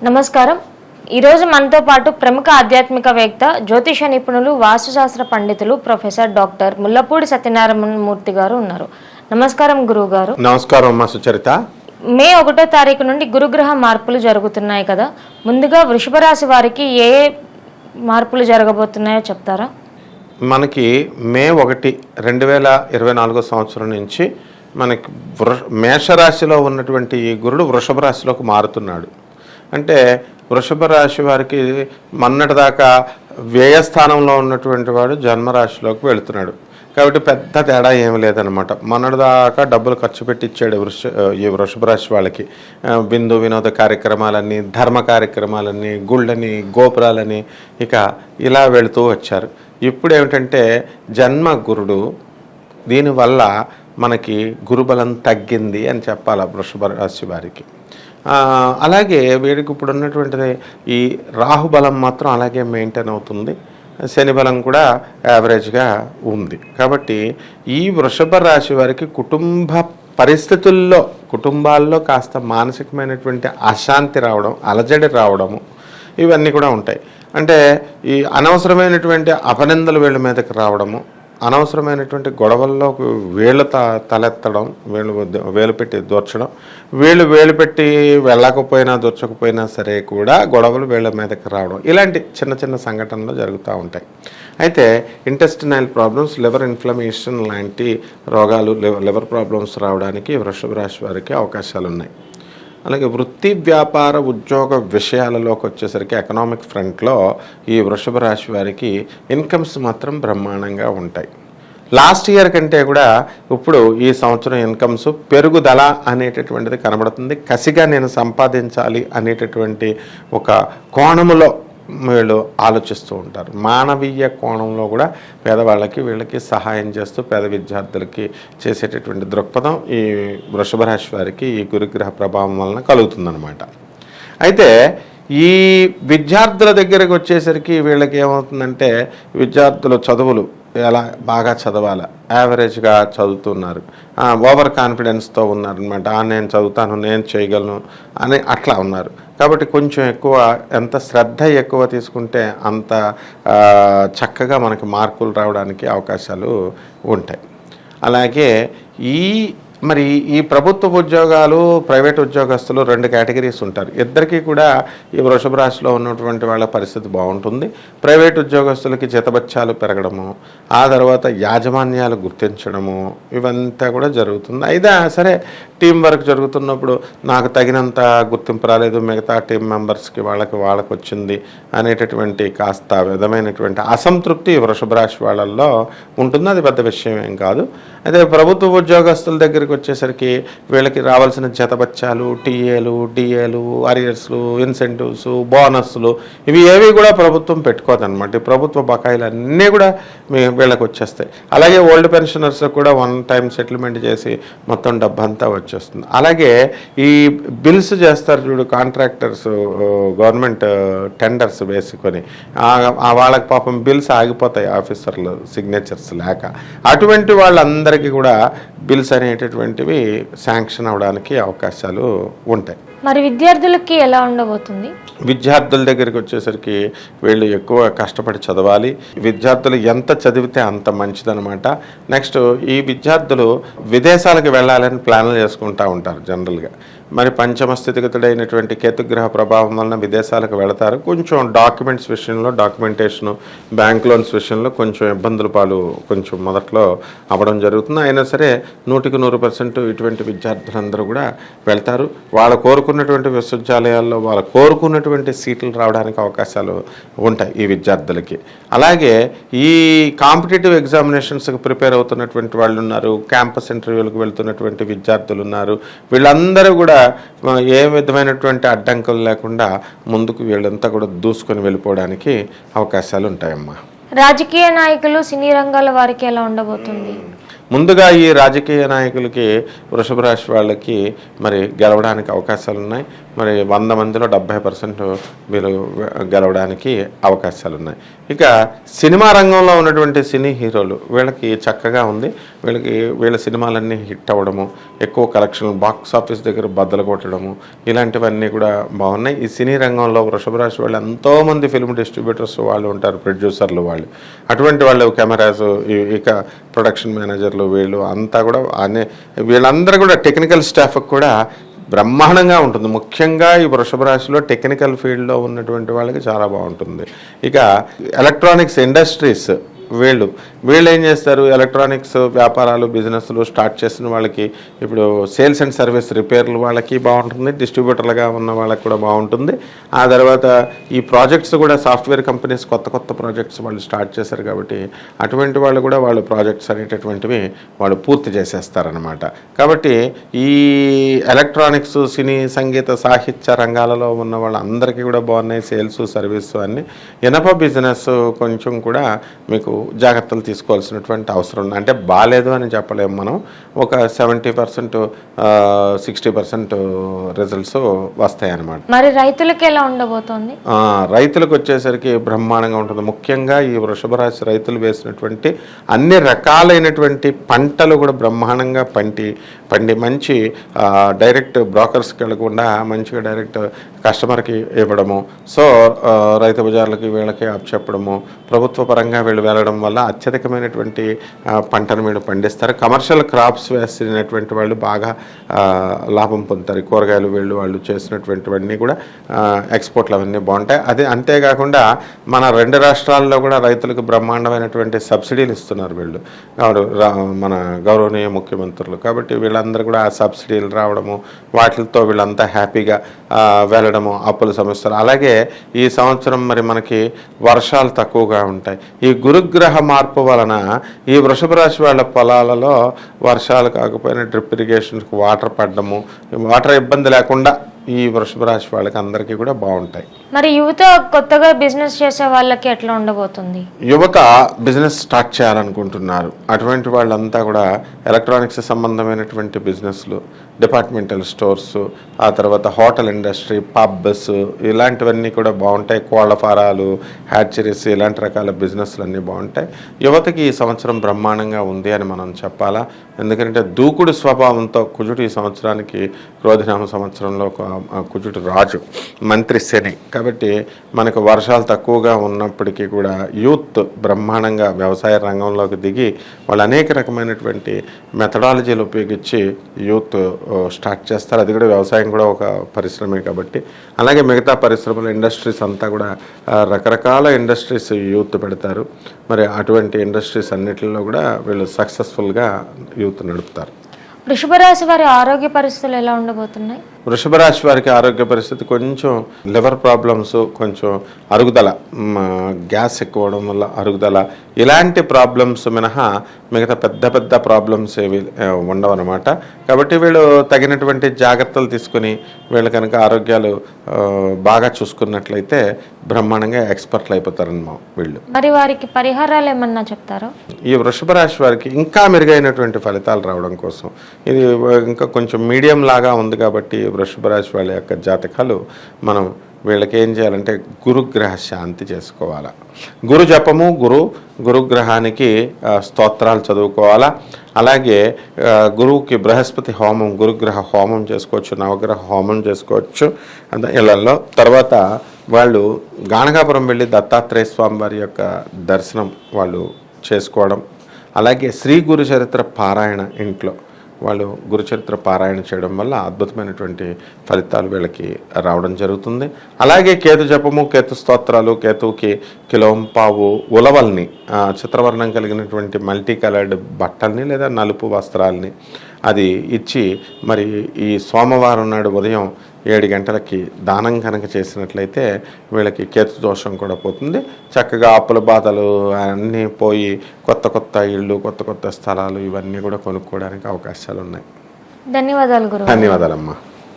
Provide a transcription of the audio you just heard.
నమస్కారం. ఈరోజు మనతో పాటు ప్రముఖ ఆధ్యాత్మికవేత్త, జ్యోతిష నిపుణులు, వాస్తుశాస్త్ర పండితులు ప్రొఫెసర్ డాక్టర్ ముల్లపూడి సత్యనారాయణ మూర్తి గారు ఉన్నారు. నమస్కారం గురువు గారు. నమస్కారం అమ్మా సుచరిత. మే 1వ తారీఖు నుండి గురుగ్రహ మార్పులు జరుగుతున్నాయి కదా, ముందుగా వృషభ రాశి వారికి ఏ మార్పులు జరగబోతున్నాయో చెప్తారా? మనకి మే 1, 2024 సంవత్సరం నుంచి మనకి మేషరాశిలో ఉన్నటువంటి ఈ గురుడు వృషభ రాశిలోకి మారుతున్నాడు. అంటే వృషభ రాశి వారికి మొన్నటిదాకా వ్యయస్థానంలో ఉన్నటువంటి వాడు జన్మరాశిలోకి వెళుతున్నాడు. కాబట్టి పెద్ద తేడా ఏమి లేదనమాట. మొన్నటిదాకా డబ్బులు ఖర్చు పెట్టి ఇచ్చాడు ఈ వృషభ రాశి వాళ్ళకి. బిందు వినోద కార్యక్రమాలన్నీ, ధర్మ కార్యక్రమాలన్నీ, గుళ్ళని, గోపురాలని ఇక ఇలా వెళుతూ వచ్చారు. ఇప్పుడు ఏమిటంటే జన్మ గురుడు, దీనివల్ల మనకి గురుబలం తగ్గింది అని చెప్పాలి వృషభ రాశి వారికి. అలాగే వీడికి ఇప్పుడు ఉన్నటువంటిది ఈ రాహుబలం మాత్రం అలాగే మెయింటైన్ అవుతుంది. శని బలం కూడా యావరేజ్గా ఉంది. కాబట్టి ఈ వృషభ రాశి వారికి కుటుంబాల్లో కాస్త మానసికమైనటువంటి అశాంతి రావడం, అలజడి రావడము ఇవన్నీ కూడా ఉంటాయి. అంటే ఈ అనవసరమైనటువంటి అపనిందలు వీళ్ళ మీదకి రావడము, అనవసరమైనటువంటి గొడవల్లో వేళ్ళు తలెత్తడం, వేలు పెట్టి దూర్చడం, వేలు పెట్టి వెళ్ళకపోయినా దూర్చకపోయినా సరే కూడా గొడవలు వీళ్ళ మీదకి రావడం, ఇలాంటి చిన్న చిన్న సంఘటనలు జరుగుతూ ఉంటాయి. అయితే ఇంటెస్టినల్ ప్రాబ్లమ్స్, లివర్ ఇన్ఫ్లమేషన్ లాంటి రోగాలు, లివర్ ప్రాబ్లమ్స్ రావడానికి వృషభ రాశి వారికి అవకాశాలు ఉన్నాయి. అలాగే వృత్తి, వ్యాపార, ఉద్యోగ విషయాలలోకి వచ్చేసరికి ఎకనామిక్ ఫ్రంట్లో ఈ వృషభ రాశి వారికి ఇన్కమ్స్ మాత్రం బ్రహ్మాండంగా ఉంటాయి. లాస్ట్ ఇయర్ కంటే కూడా ఇప్పుడు ఈ సంవత్సరం ఇన్కమ్స్ పెరుగుదల అనేటటువంటిది కనబడుతుంది. కసిగా నేను సంపాదించాలి అనేటటువంటి ఒక కోణములో వీళ్ళు ఆలోచిస్తూ ఉంటారు. మానవీయ కోణంలో కూడా పేదవాళ్ళకి వీళ్ళకి సహాయం చేస్తూ పేద విద్యార్థులకి చేసేటటువంటి దృక్పథం ఈ వృషభ రాశి వారికి ఈ గురుగ్రహ ప్రభావం వలన కలుగుతుందన్నమాట. అయితే ఈ విద్యార్థుల దగ్గరకు వచ్చేసరికి వీళ్ళకి ఏమవుతుందంటే విద్యార్థుల చదువులు ఎలా బాగా చదవాలి, యావరేజ్గా చదువుతున్నారు, ఓవర్ కాన్ఫిడెన్స్తో ఉన్నారనమాట. నేను చదువుతాను, నేను చేయగలను అని అట్లా ఉన్నారు. కాబట్టి కొంచెం ఎక్కువ, ఎంత శ్రద్ధ ఎక్కువ తీసుకుంటే అంత చక్కగా మనకి మార్కులు రావడానికి అవకాశాలు ఉంటాయి. అలాగే ఈ ప్రభుత్వ ఉద్యోగాలు, ప్రైవేట్ ఉద్యోగస్తులు 2 కేటగిరీస్ ఉంటారు. ఇద్దరికీ కూడా ఈ వృషభ రాశిలో ఉన్నటువంటి వాళ్ళ పరిస్థితి బాగుంటుంది. ప్రైవేట్ ఉద్యోగస్తులకి జీతభత్యాలు పెరగడము, ఆ తర్వాత యాజమాన్యాలు గుర్తించడము, ఇవంతా కూడా జరుగుతుంది. అయితే సరే, టీం వర్క్ జరుగుతున్నప్పుడు నాకు తగినంత గుర్తింపు రాలేదు, మిగతా టీం మెంబర్స్కి వాళ్ళకి వచ్చింది అనేటటువంటి కాస్త విధమైనటువంటి అసంతృప్తి వృషభ రాశి వాళ్ళల్లో ఉంటుంది. అది పెద్ద విషయం ఏం కాదు. అయితే ప్రభుత్వ ఉద్యోగస్తుల దగ్గరికి వచ్చేసరికి వీళ్ళకి రావాల్సిన జీతభత్యాలు, టీఏలు, డిఏలు, అరియర్స్లు, ఇన్సెంటివ్స్, బోనస్లు ఇవి ఏవి కూడా ప్రభుత్వం పెట్టుకోదన్నమాట. ఈ ప్రభుత్వ బకాయిలు అన్నీ కూడా వీళ్ళకి వచ్చేస్తాయి. అలాగే ఓల్డ్ పెన్షనర్స్కి కూడా 1 టైం సెటిల్మెంట్ చేసి మొత్తం డబ్బంతా వచ్చేస్తుంది. అలాగే ఈ బిల్స్ చేస్తారు చూడు, కాంట్రాక్టర్స్, గవర్నమెంట్ టెండర్స్ వేసుకొని వాళ్ళకి పాపం బిల్స్ ఆగిపోతాయి ఆఫీసర్లు సిగ్నేచర్స్ లేక. అటువంటి వాళ్ళందరికీ కూడా బిల్స్ అనేటటువంటివి శాంక్షన్ అవడానికి అవకాశాలు ఉంటాయి. మరి విద్యార్థులకి ఎలా ఉండబోతుంది? విద్యార్థుల దగ్గరికి వచ్చేసరికి వీళ్ళు ఎక్కువ కష్టపడి చదవాలి. విద్యార్థులు ఎంత చదివితే అంత మంచిదనమాట. నెక్స్ట్ ఈ విద్యార్థులు విదేశాలకు వెళ్ళాలని ప్లాన్లు చేసుకుంటూ ఉంటారు జనరల్గా. మరి పంచమ స్థితిగతుడైనటువంటి కేతుగ్రహ ప్రభావం వలన విదేశాలకు వెళతారు. కొంచెం డాక్యుమెంట్స్ విషయంలో, డాక్యుమెంటేషను, బ్యాంక్ లోన్స్ విషయంలో కొంచెం ఇబ్బందుల పాలు కొంచెం మొదట్లో అవ్వడం జరుగుతుంది. అయినా సరే 100% ఇటువంటి విద్యార్థులందరూ కూడా వెళ్తారు. వాళ్ళు కోరుకున్నటువంటి విశ్వవిద్యాలయాల్లో వాళ్ళు కోరుకున్నటువంటి సీట్లు రావడానికి అవకాశాలు ఉంటాయి ఈ విద్యార్థులకి. అలాగే ఈ కాంపిటేటివ్ ఎగ్జామినేషన్స్కి ప్రిపేర్ అవుతున్నటువంటి వాళ్ళు ఉన్నారు, క్యాంపస్ ఇంటర్వ్యూలకు వెళ్తున్నటువంటి విద్యార్థులు ఉన్నారు. వీళ్ళందరూ కూడా ఏ విధమైనటువంటి అడ్డంకులు లేకుండా ముందుకు వీళ్ళంతా కూడా దూసుకొని వెళ్ళిపోవడానికి అవకాశాలు ఉంటాయమ్మా. రాజకీయ నాయకులు, సినీ రంగాల వారికి ఎలా ఉండబోతుంది? ముందుగా ఈ రాజకీయ నాయకులకి వృషభ రాశి వాళ్ళకి మరి గెలవడానికి అవకాశాలు ఉన్నాయి. మరి 100 మందిలో 70% వీళ్ళు గెలవడానికి అవకాశాలు ఉన్నాయి. ఇక సినిమా రంగంలో ఉన్నటువంటి సినీ హీరోలు వీళ్ళకి చక్కగా ఉంది. వీళ్ళ సినిమాలన్నీ హిట్ అవ్వడము, ఎక్కువ కలెక్షన్, బాక్స్ ఆఫీస్ దగ్గర బద్దలు కొట్టడము, ఇలాంటివన్నీ కూడా బాగున్నాయి. ఈ సినీ రంగంలో వృషభ రాశి వాళ్ళు ఎంతోమంది ఫిల్మ్ డిస్ట్రిబ్యూటర్స్ వాళ్ళు ఉంటారు, ప్రొడ్యూసర్లు వాళ్ళు. అటువంటి వాళ్ళు కెమెరాస్, ఇక ప్రొడక్షన్ మేనేజర్లు, వీళ్ళు అంతా కూడా వీళ్ళందరూ కూడా టెక్నికల్ స్టాఫ్ కూడా బ్రహ్మాండంగా ఉంటుంది. ముఖ్యంగా ఈ వృషభ రాశిలో టెక్నికల్ ఫీల్డ్లో ఉన్నటువంటి వాళ్ళకి చాలా బాగుంటుంది. ఇక ఎలక్ట్రానిక్స్ ఇండస్ట్రీస్ వీళ్ళు ఏం చేస్తారు, ఎలక్ట్రానిక్స్ వ్యాపారాలు, బిజినెస్లు స్టార్ట్ చేసిన వాళ్ళకి ఇప్పుడు సేల్స్ అండ్ సర్వీస్, రిపేర్లు వాళ్ళకి బాగుంటుంది, డిస్ట్రిబ్యూటర్లుగా ఉన్న వాళ్ళకి కూడా బాగుంటుంది. ఆ తర్వాత ఈ ప్రాజెక్ట్స్ కూడా సాఫ్ట్వేర్ కంపెనీస్ కొత్త ప్రాజెక్ట్స్ వాళ్ళు స్టార్ట్ చేశారు కాబట్టి అటువంటి వాళ్ళు కూడా వాళ్ళు ప్రాజెక్ట్స్ అనేటటువంటివి వాళ్ళు పూర్తి చేసేస్తారనమాట. కాబట్టి ఈ ఎలక్ట్రానిక్స్, సినీ, సంగీత, సాహిత్య రంగాలలో ఉన్న వాళ్ళందరికీ కూడా బాగున్నాయి సేల్స్, సర్వీస్ అన్నీ. ఇనప బిజినెస్ కొంచెం కూడా మీకు జాగ్రత్తలు తీసుకోవాల్సినటువంటి అవసరం ఉంది. అంటే బాగాలేదు అని చెప్పలేము మనం. ఒక 70% 60% రిజల్ట్స్ వస్తాయి అన్నమాట. మరి రైతులకి ఎలా ఉండబోతోంది? రైతులకు వచ్చేసరికి బ్రహ్మాండంగా ఉంటుంది. ముఖ్యంగా ఈ వృషభ రాశి రైతులు వేసినటువంటి అన్ని రకాలైనటువంటి పంటలు కూడా బ్రహ్మాండంగా పండి మంచి డైరెక్ట్ బ్రోకర్స్కి వెళ్ళకుండా మంచిగా డైరెక్ట్ కస్టమర్కి ఇవ్వడము. సో రైతు బజార్లకి వీళ్ళకి చెప్పడము, ప్రభుత్వ పరంగా వీళ్ళు వెళ్ళడం వల్ల అత్యధికమైనటువంటి పంటను వీళ్ళు పండిస్తారు. కమర్షియల్ క్రాప్స్ వేసినటువంటి వాళ్ళు బాగా లాభం పొందుతారు. కూరగాయలు వాళ్ళు చేసినటువంటివన్నీ కూడా ఎక్స్పోర్ట్లు అవన్నీ బాగుంటాయి. అంతేకాకుండా మన 2 రాష్ట్రాల్లో కూడా రైతులకు బ్రహ్మాండమైనటువంటి సబ్సిడీలు ఇస్తున్నారు వీళ్ళు, మన గౌరవనీయ ముఖ్యమంత్రులు. కాబట్టి వీళ్ళందరూ కూడా ఆ సబ్సిడీలు రావడము, వాటితో వీళ్ళంతా హ్యాపీగా వెళ్ళడము, అప్పుల సమస్యలు. అలాగే ఈ సంవత్సరం మరి మనకి వర్షాలు తక్కువగా ఉంటాయి. ఈ గురుగ్రహ మార్పు వలన ఈ వృషభ రాశి వాళ్ళ పొలాలలో వర్షాలు కాకపోయినా డ్రిప్ ఇరిగేషన్కి వాటర్ పడడము, వాటర్ ఇబ్బంది లేకుండా ఈ వృషభ రాశి వాళ్ళకి అందరికీ కూడా బాగుంటాయి. మరి యువత కొత్తగా బిజినెస్ చేసే వాళ్ళకి ఎట్లా ఉండబోతుంది? యువత బిజినెస్ స్టార్ట్ చేయాలనుకుంటున్నారు. అటువంటి వాళ్ళంతా కూడా ఎలక్ట్రానిక్స్ సంబంధమైనటువంటి బిజినెస్లు, డిపార్ట్మెంటల్ స్టోర్స్, ఆ తర్వాత హోటల్ ఇండస్ట్రీ, పబ్స్, ఇలాంటివన్నీ కూడా బాగుంటాయి. కోళ్ల ఫారాలు, హ్యాచరీస్, ఇలాంటి రకాల బిజినెస్లు అన్నీ బాగుంటాయి. యువతకి ఈ సంవత్సరం బ్రహ్మాండంగా ఉంది అని మనం చెప్పాలా. ఎందుకంటే దూకుడు స్వభావంతో కుజుడు ఈ సంవత్సరానికి క్రోధినామ సంవత్సరంలో కుజుడు రాజు, మంత్రి శని. కాబట్టి మనకు వర్షాలు తక్కువగా ఉన్నప్పటికీ కూడా యూత్ బ్రహ్మాండంగా వ్యవసాయ రంగంలోకి దిగి వాళ్ళు అనేక రకమైనటువంటి మెథడాలజీలు ఉపయోగించి యూత్ స్టార్ట్ చేస్తారు. అది కూడా వ్యవసాయం కూడా ఒక పరిశ్రమే కాబట్టి. అలాగే మిగతా పరిశ్రమలు, ఇండస్ట్రీస్ అంతా కూడా రకరకాల ఇండస్ట్రీస్ యూత్ పెడతారు. మరి అటువంటి ఇండస్ట్రీస్ అన్నిటిలో కూడా వీళ్ళు సక్సెస్ఫుల్గా యూత్ నడుపుతారు. వృషభ రాశి వారి ఆరోగ్య పరిస్థితులు ఎలా ఉండబోతున్నాయి? వృషభ రాశి వారికి ఆరోగ్య పరిస్థితి కొంచెం లివర్ ప్రాబ్లమ్స్, కొంచెం అరుగుదల, గ్యాస్ ఎక్కువ అవడం వల్ల అరుగుదల, ఇలాంటి ప్రాబ్లమ్స్ మినహా మిగతా పెద్ద ప్రాబ్లమ్స్ ఏవి ఉండవన్నమాట. కాబట్టి వీళ్ళు తగినటువంటి జాగ్రత్తలు తీసుకుని వీళ్ళు కనుక ఆరోగ్యాలు బాగా చూసుకున్నట్లయితే బ్రహ్మాండంగా ఎక్స్పర్ట్లు అయిపోతారన్నమాట వీళ్ళు. మరి వారికి పరిహారాలు ఏమన్నా చెప్తారా? ఈ వృషభ రాశి వారికి ఇంకా మెరుగైనటువంటి ఫలితాలు రావడం కోసం, ఇది ఇంకా కొంచెం మీడియం లాగా ఉంది కాబట్టి వృషభ రాశి వాళ్ళ యొక్క జాతకాలు మనం వీళ్ళకి ఏం చేయాలంటే గురుగ్రహ శాంతి చేసుకోవాలా. గురు జపము, గురుగ్రహానికి స్తోత్రాలు చదువుకోవాలా. అలాగే గురువుకి బృహస్పతి హోమం, గురుగ్రహ హోమం చేసుకోవచ్చు, నవగ్రహ హోమం చేసుకోవచ్చు ఇళ్లలో. తర్వాత వాళ్ళు గాణగాపురం వెళ్ళి దత్తాత్రేయ స్వామి వారి యొక్క దర్శనం వాళ్ళు చేసుకోవడం. అలాగే శ్రీ గురు చరిత్ర పారాయణ ఇంట్లో వాళ్ళు గురుచరిత్ర పారాయణ చేయడం వల్ల అద్భుతమైనటువంటి ఫలితాలు వీళ్ళకి రావడం జరుగుతుంది. అలాగే కేతు జపము, కేతు స్తోత్రాలు, కేతువుకి కిలోంపావు ఉలవల్ని, చిత్రవర్ణం కలిగినటువంటి మల్టీ కలర్డ్ బట్టల్ని లేదా నలుపు వస్త్రాలని అది ఇచ్చి మరి ఈ సోమవారం నాడు ఉదయం 7 గంటలకి దానం కనుక చేసినట్లయితే వీళ్ళకి కేతు దోషం కూడా పోతుంది. చక్కగా అప్పుల బాధలు అన్నీ పోయి కొత్త ఇళ్ళు, కొత్త స్థలాలు ఇవన్నీ కూడా కొనుక్కోవడానికి అవకాశాలు ఉన్నాయి. ధన్యవాదాలు గురువు. ధన్యవాదాలమ్మా.